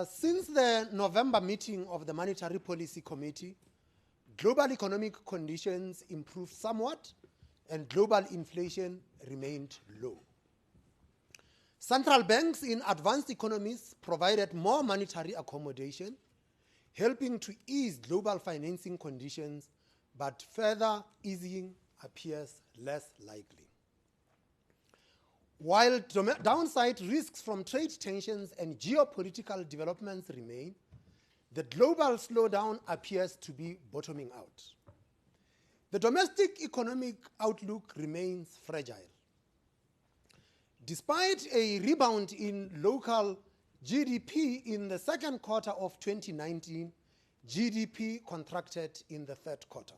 Since the November meeting of the Monetary Policy Committee, global economic conditions improved somewhat and global inflation remained low. Central banks in advanced economies provided more monetary accommodation, helping to ease global financing conditions, but further easing appears less likely. While downside risks from trade tensions and geopolitical developments remain, the global slowdown appears to be bottoming out. The domestic economic outlook remains fragile. Despite a rebound in local GDP in the second quarter of 2019, GDP contracted in the third quarter.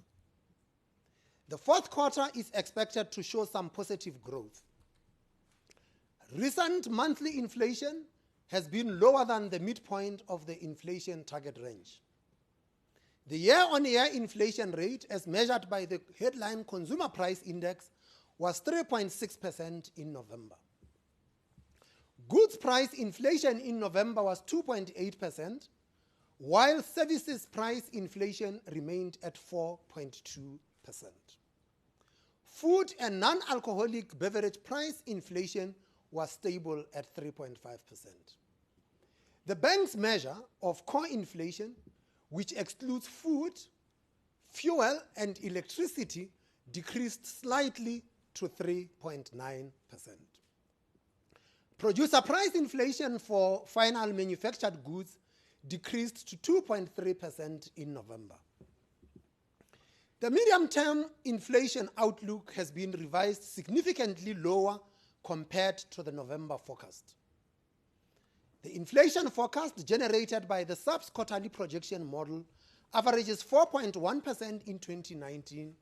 The fourth quarter is expected to show some positive growth. Recent monthly inflation has been lower than the midpoint of the inflation target range. The year-on-year inflation rate, as measured by the headline Consumer Price Index, was 3.6% in November. Goods price inflation in November was 2.8%, while services price inflation remained at 4.2%. Food and non-alcoholic beverage price inflation was stable at 3.5%. The bank's measure of core inflation, which excludes food, fuel, and electricity, decreased slightly to 3.9%. Producer price inflation for final manufactured goods decreased to 2.3% in November. The medium-term inflation outlook has been revised significantly lower compared to the November forecast. The inflation forecast generated by the SARB's quarterly projection model averages 4.1% in 2019,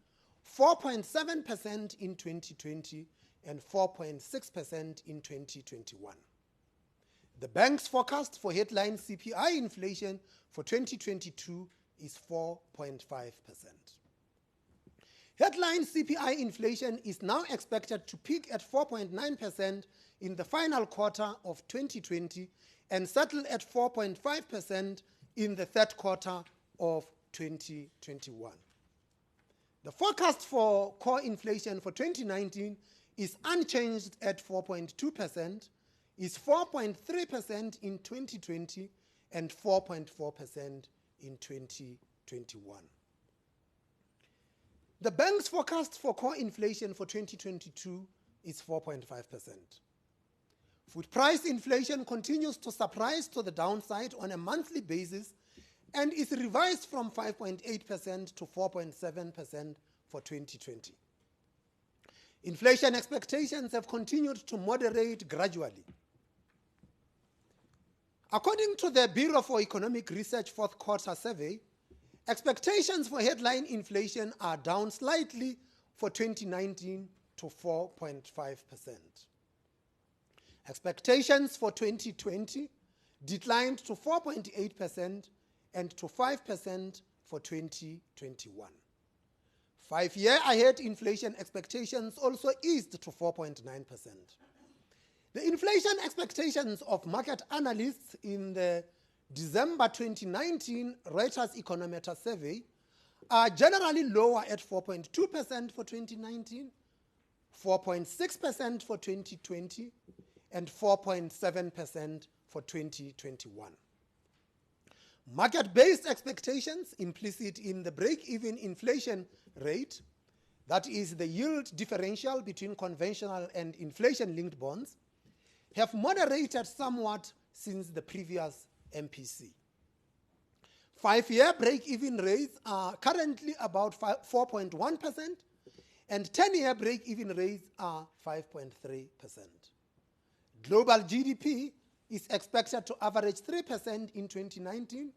4.7% in 2020, and 4.6% in 2021. The bank's forecast for headline CPI inflation for 2022 is 4.5%. Headline CPI inflation is now expected to peak at 4.9% in the final quarter of 2020 and settle at 4.5% in the third quarter of 2021. The forecast for core inflation for 2019 is unchanged at 4.2%, is 4.3% in 2020, and 4.4% in 2021. The bank's forecast for core inflation for 2022 is 4.5%. Food price inflation continues to surprise to the downside on a monthly basis and is revised from 5.8% to 4.7% for 2020. Inflation expectations have continued to moderate gradually. According to the Bureau for Economic Research fourth quarter survey, expectations for headline inflation are down slightly for 2019 to 4.5%. Expectations for 2020 declined to 4.8% and to 5% for 2021. 5-year ahead inflation expectations also eased to 4.9%. The inflation expectations of market analysts in the December 2019 Reuters Econometer survey are generally lower at 4.2% for 2019, 4.6% for 2020, and 4.7% for 2021. Market-based expectations implicit in the break-even inflation rate, that is the yield differential between conventional and inflation-linked bonds, have moderated somewhat since the previous MPC. 5-year break-even rates are currently about 4.1%, and 10-year break-even rates are 5.3%. Global GDP is expected to average 3% in 2019,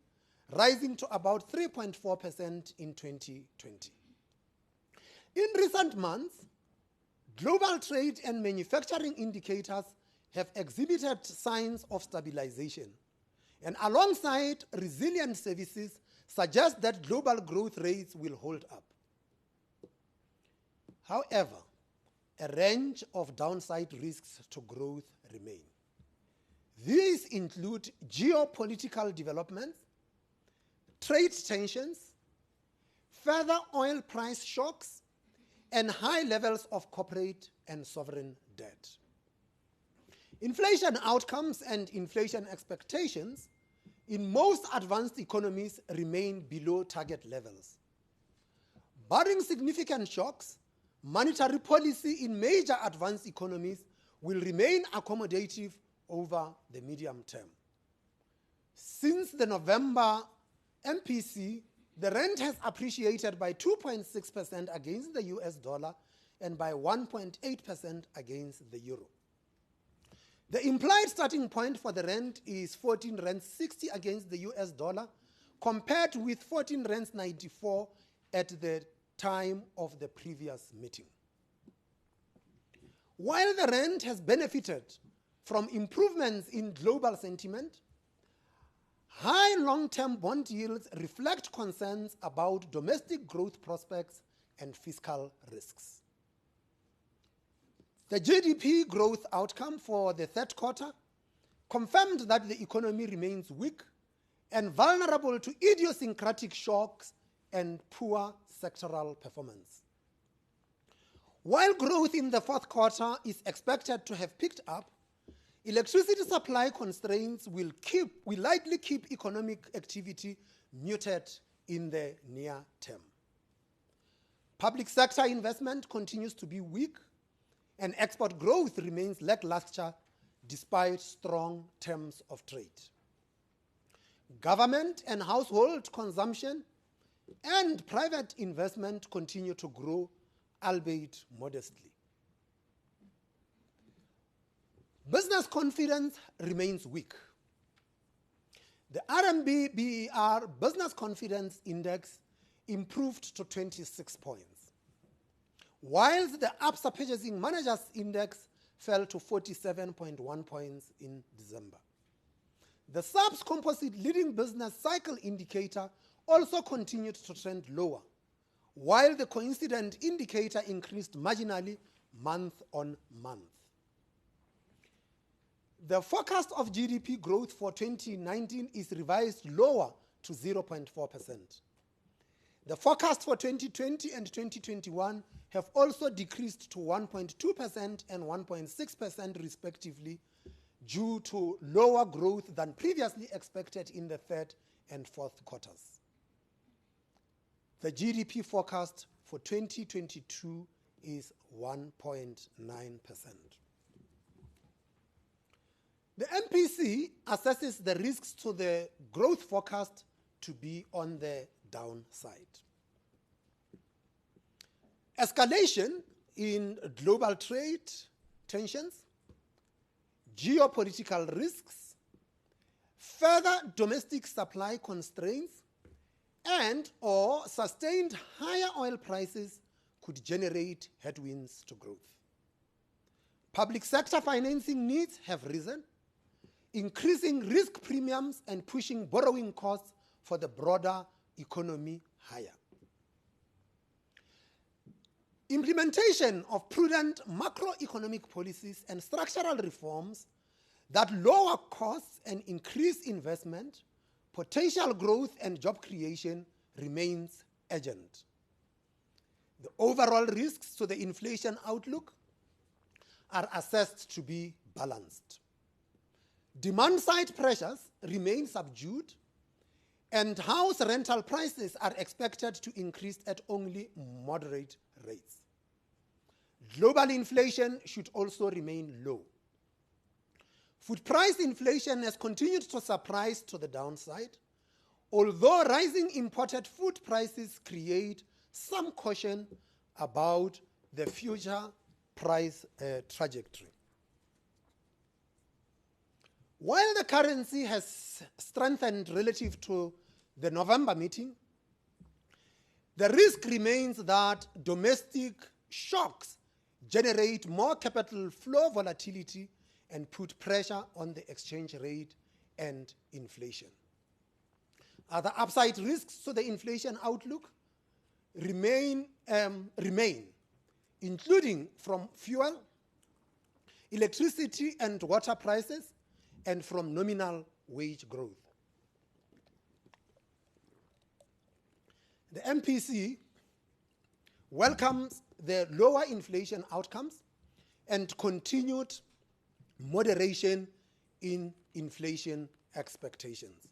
rising to about 3.4% in 2020. In recent months, global trade and manufacturing indicators have exhibited signs of stabilization, and alongside resilient services suggest that global growth rates will hold up. However, a range of downside risks to growth remain. These include geopolitical developments, trade tensions, further oil price shocks, and high levels of corporate and sovereign debt. Inflation outcomes and inflation expectations in most advanced economies remain below target levels. Barring significant shocks, monetary policy in major advanced economies will remain accommodative over the medium term. Since the November MPC, the rand has appreciated by 2.6% against the US dollar and by 1.8% against the euro. The implied starting point for the rand is 14 rand 60 against the US dollar, compared with 14 rand 94 at the time of the previous meeting. While the rand has benefited from improvements in global sentiment, high long-term bond yields reflect concerns about domestic growth prospects and fiscal risks. The GDP growth outcome for the third quarter confirmed that the economy remains weak and vulnerable to idiosyncratic shocks and poor sectoral performance. While growth in the fourth quarter is expected to have picked up, electricity supply constraints will likely keep economic activity muted in the near term. Public sector investment continues to be weak, and export growth remains lackluster despite strong terms of trade. Government and household consumption and private investment continue to grow, albeit modestly. Business confidence remains weak. The RMB BER Business Confidence Index improved to 26 points, whilst the Absa Purchasing Managers Index fell to 47.1 points in December. The SARB's composite leading business cycle indicator also continued to trend lower, while the coincident indicator increased marginally month on month. The forecast of GDP growth for 2019 is revised lower to 0.4%. The forecast for 2020 and 2021 have also decreased to 1.2% and 1.6% respectively, due to lower growth than previously expected in the third and fourth quarters. The GDP forecast for 2022 is 1.9%. The MPC assesses the risks to the growth forecast to be on the downside. Escalation in global trade tensions, geopolitical risks, further domestic supply constraints, and or sustained higher oil prices could generate headwinds to growth. Public sector financing needs have risen, increasing risk premiums and pushing borrowing costs for the broader economy higher. Implementation of prudent macroeconomic policies and structural reforms that lower costs and increase investment, potential growth and job creation remains urgent. The overall risks to the inflation outlook are assessed to be balanced. Demand-side pressures remain subdued, and house rental prices are expected to increase at only moderate rates. Global inflation should also remain low. Food price inflation has continued to surprise to the downside, although rising imported food prices create some caution about the future price trajectory. While the currency has strengthened relative to the November meeting, the risk remains that domestic shocks generate more capital flow volatility and put pressure on the exchange rate and inflation. Other upside risks to the inflation outlook remain, including from fuel, electricity and water prices, and from nominal wage growth. The MPC welcomes the lower inflation outcomes and continued moderation in inflation expectations.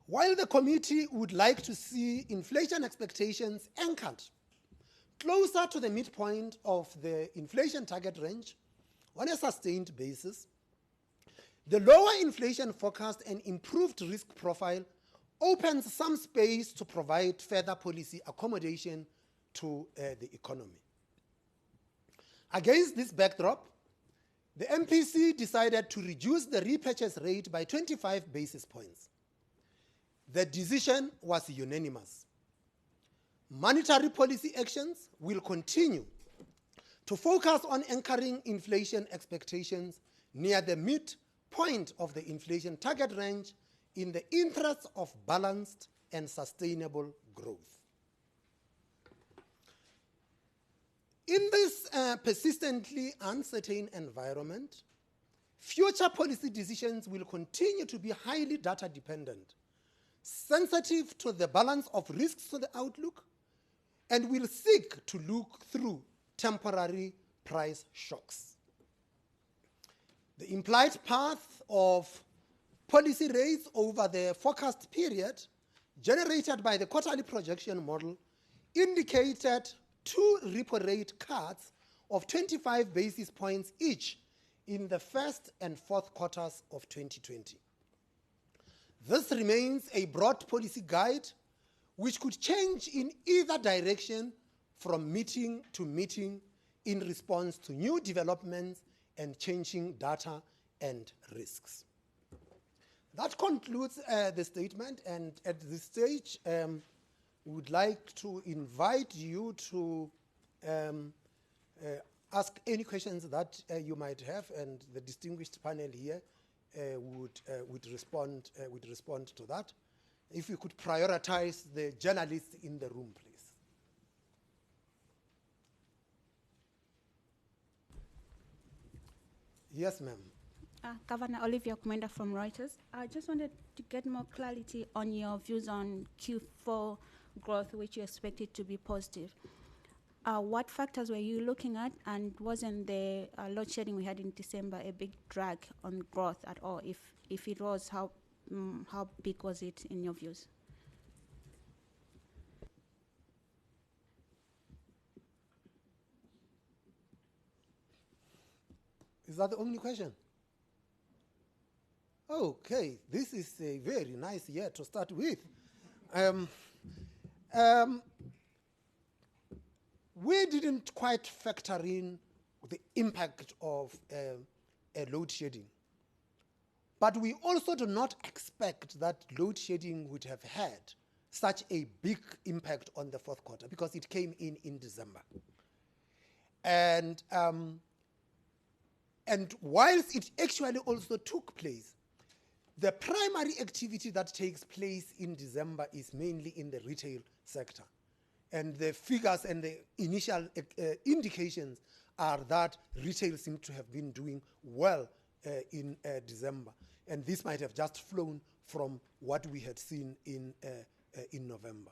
While the committee would like to see inflation expectations anchored closer to the midpoint of the inflation target range on a sustained basis, the lower inflation forecast and improved risk profile opens some space to provide further policy accommodation to the economy. Against this backdrop, the MPC decided to reduce the repurchase rate by 25 basis points. The decision was unanimous. Monetary policy actions will continue to focus on anchoring inflation expectations near the midpoint of the inflation target range in the interests of balanced and sustainable growth. In this persistently uncertain environment, future policy decisions will continue to be highly data dependent, sensitive to the balance of risks to the outlook, and will seek to look through temporary price shocks. The implied path of policy rates over the forecast period generated by the quarterly projection model indicated 2 repo rate cuts of 25 basis points each in the first and fourth quarters of 2020. This remains a broad policy guide which could change in either direction from meeting to meeting in response to new developments and changing data and risks. That concludes the statement, and at this stage, we would like to invite you to ask any questions that you might have, and the distinguished panel here would respond to that. If we could prioritize the journalists in the room, please. Yes, ma'am. Governor Olivia Kumenda from Reuters. I just wanted to get more clarity on your views on Q4 growth, which you expected to be positive. What factors were you looking at, and wasn't the load shedding we had in December a big drag on growth at all? If it was, how big was it in your views? Is that the only question? Okay, this is a very nice year to start with. We didn't quite factor in the impact of a load shedding. But we also do not expect that load shedding would have had such a big impact on the fourth quarter because it came in December. And whilst it actually also took place, the primary activity that takes place in December is mainly in the retail sector. And the figures and the initial indications are that retail seems to have been doing well in December. And this might have just flown from what we had seen in November.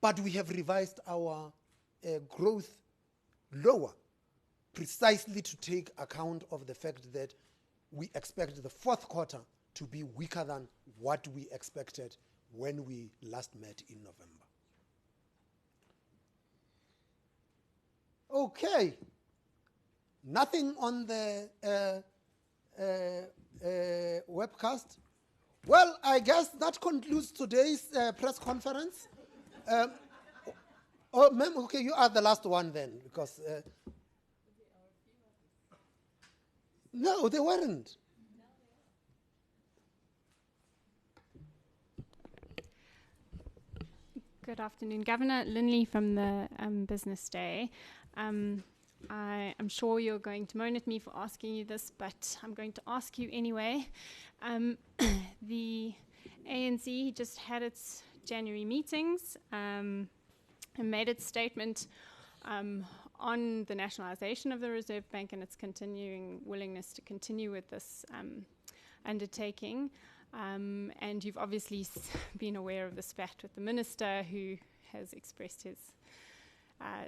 But we have revised our growth lower, precisely to take account of the fact that we expect the fourth quarter to be weaker than what we expected when we last met in November. Okay. Nothing on the webcast. Well, I guess that concludes today's press conference. Oh, ma'am, okay, you are the last one then, because... no, they weren't. Good afternoon. Governor Linley from the Business Day. I am sure you're going to moan at me for asking you this, but I'm going to ask you anyway. The ANC just had its January meetings and made its statement on the nationalisation of the Reserve Bank and its continuing willingness to continue with this undertaking. And you've obviously been aware of the spat with the Minister, who has expressed his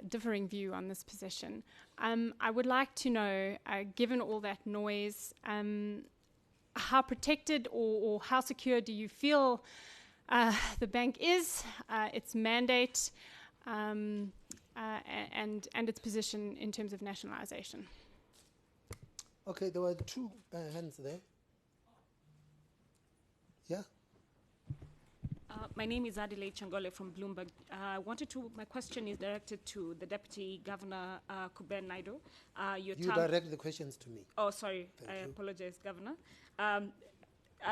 differing view on this position. I would like to know, given all that noise, how protected or how secure do you feel the bank is, its mandate, and its position in terms of nationalisation? Okay, there were two hands there. Yeah. My name is Adelaide Changole from Bloomberg. My question is directed to the Deputy Governor, Kuben Naidu. You direct the questions to me. Oh, sorry. Thank I you. apologize, Governor.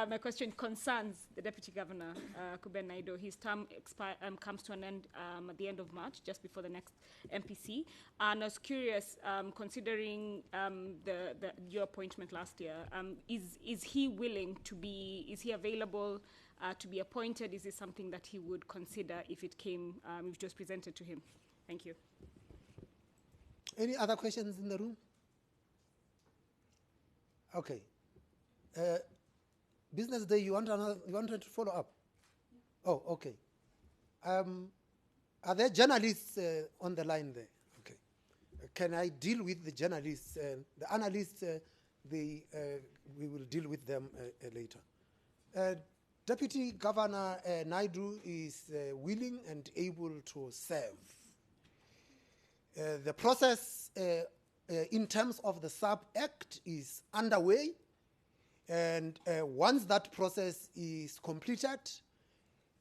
My question concerns the Deputy Governor, Kuben Naidu. His term comes to an end at the end of March, just before the next MPC. And I was curious, considering your appointment last year, is he willing to be, is he available to be appointed? Is this something that he would consider if it came, if it was presented to him? Thank you. Any other questions in the room? Okay. Business Day, you wanted to follow up? Oh, okay. Are there journalists on the line there? Okay. Can I deal with the journalists? The analysts, we will deal with them later. Deputy Governor Naidu is willing and able to serve. The process in terms of the SARB Act is underway. And once that process is completed,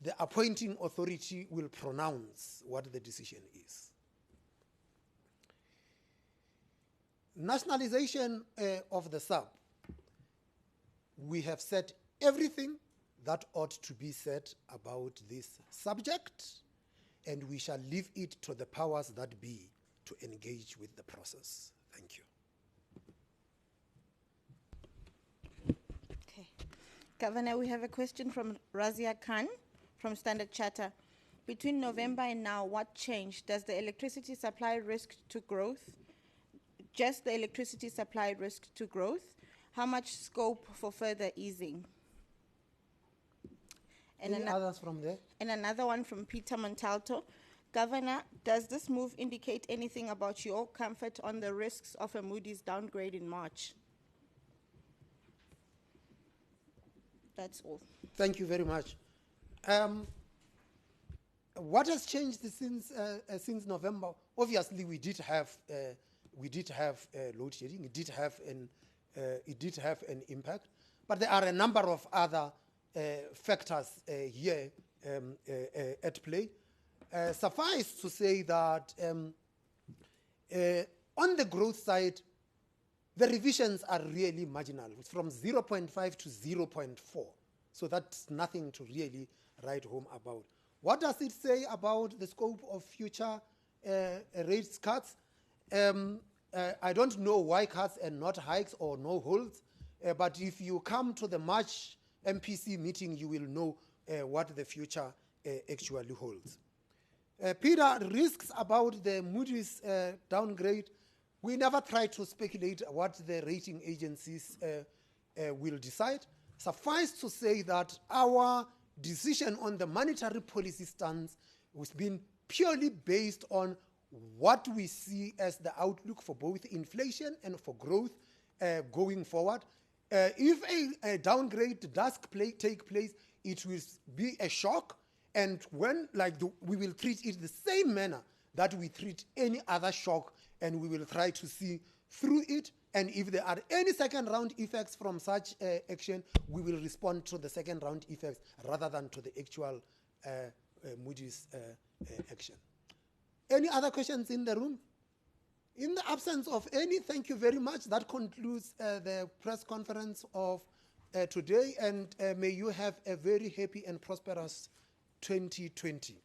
the appointing authority will pronounce what the decision is. Nationalization of the SARB. We have said everything that ought to be said about this subject, and we shall leave it to the powers that be to engage with the process. Thank you. Governor, we have a question from Razia Khan from Standard Charter. Between November and now, what changed? Does the electricity supply risk to growth? Just the electricity supply risk to growth? How much scope for further easing? And any others from there? And another one from Peter Montalto. Governor, does this move indicate anything about your comfort on the risks of a Moody's downgrade in March? That's all. Thank you very much. What has changed since November? Obviously, we did have load shedding. It did have an impact, but there are a number of other factors here at play. Suffice to say that on the growth side, the revisions are really marginal. It's from 0.5 to 0.4. So that's nothing to really write home about. What does it say about the scope of future rate cuts? I don't know why cuts and not hikes or no holds, but if you come to the March MPC meeting, you will know what the future actually holds. Peter, risks about the Moody's downgrade. We never try to speculate what the rating agencies will decide. Suffice to say that our decision on the monetary policy stance has been purely based on what we see as the outlook for both inflation and for growth going forward. If a downgrade does take place, it will be a shock, and when we will treat it the same manner that we treat any other shock, and we will try to see through it. And if there are any second round effects from such action, we will respond to the second round effects rather than to the actual Moody's action. Any other questions in the room? In the absence of any, thank you very much. That concludes the press conference of today, and may you have a very happy and prosperous 2020.